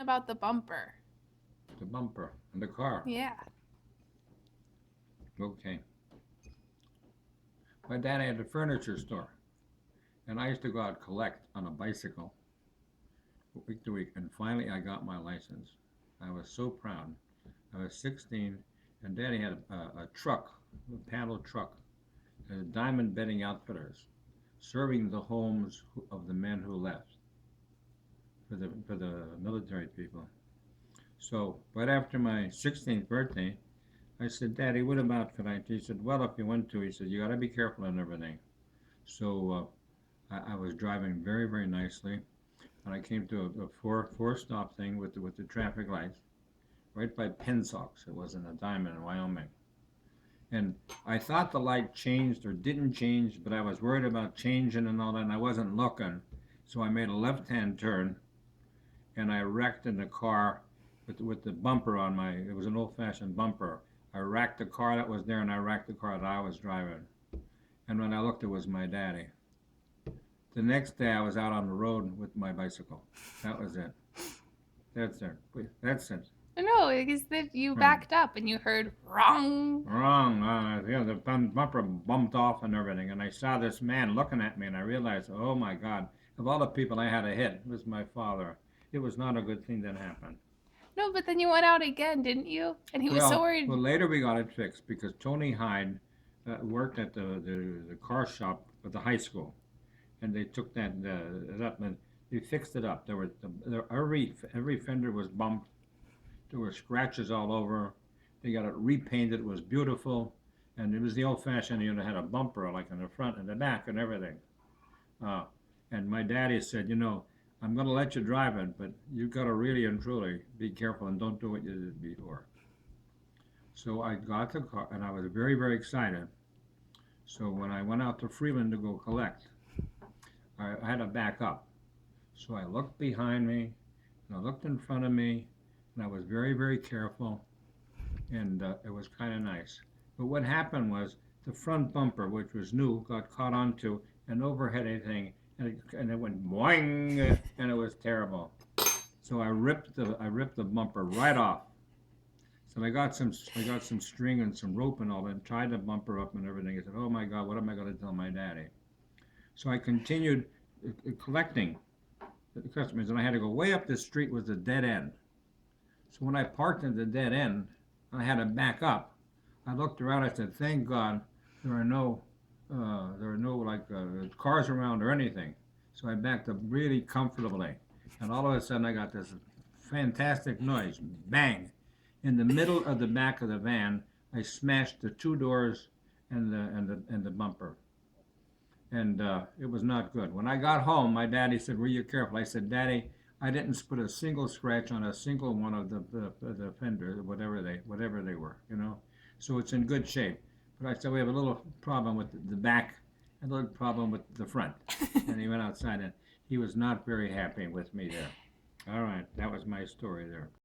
about the bumper. The bumper in the car. Yeah. Okay. My dad had a furniture store, and I used to go out and collect on a bicycle week to week. And finally, I got my license. I was so proud. I was 16, and Daddy had a truck, a paddle truck, Diamond Bedding Outfitters, serving the homes of the men who left for the military people. So right after my 16th birthday, I said, Daddy, what about tonight? He said, well, if you want to, he said, you got to be careful and everything. So I was driving very, very nicely, and I came to a four stop thing with the traffic lights right by Pensocks. It was in a diamond in Wyoming. And I thought the light changed or didn't change, but I was worried about changing and all that, and I wasn't looking. So I made a left-hand turn, and I wrecked in the car with the bumper on my. It was an old-fashioned bumper. I wrecked the car that was there, and I wrecked the car that I was driving. And when I looked, it was my daddy. The next day, I was out on the road with my bicycle. That was it. That's it. That's it. No, because that you backed up and you heard wrong. Wrong. The bumper bumped off and everything. And I saw this man looking at me, and I realized, oh my God, of all the people I had to hit, it was my father. It was not a good thing that happened. No, but then you went out again, didn't you? And he was so worried. Well, later we got it fixed because Tony Hyde worked at the car shop at the high school, and they took that up and they fixed it up. Every fender was bumped. There were scratches all over. They got it repainted. It was beautiful, and it was the old-fashioned. You know, had a bumper like in the front and the back and everything. Uh, and my daddy said, I'm going to let you drive it, but you've got to really and truly be careful and don't do what you did before. So I got the car, and I was very, very excited. So when I went out to Freeland to go collect, I had to back up. So I looked behind me, and I looked in front of me, and I was very, very careful, and it was kind of nice. But what happened was the front bumper, which was new, got caught onto an overhead thing, and it went boing, and it was terrible. So I ripped the bumper right off. So I got some string and some rope and all that, and tied the bumper up and everything. I said, oh my God, what am I going to tell my daddy? So I continued collecting the customers, and I had to go way up the street was a dead end. So when I parked at the dead end, I had to back up. I looked around. I said, "Thank God there are no cars around or anything." So I backed up really comfortably, and all of a sudden I got this fantastic noise, bang, in the middle of the back of the van. I smashed the two doors and the bumper, and it was not good. When I got home, my daddy said, "Were you careful?" I said, "Daddy, I didn't put a single scratch on a single one of the fender, whatever they were. So it's in good shape." But I said, we have a little problem with the back, and a little problem with the front. And he went outside, and he was not very happy with me there. All right, that was my story there.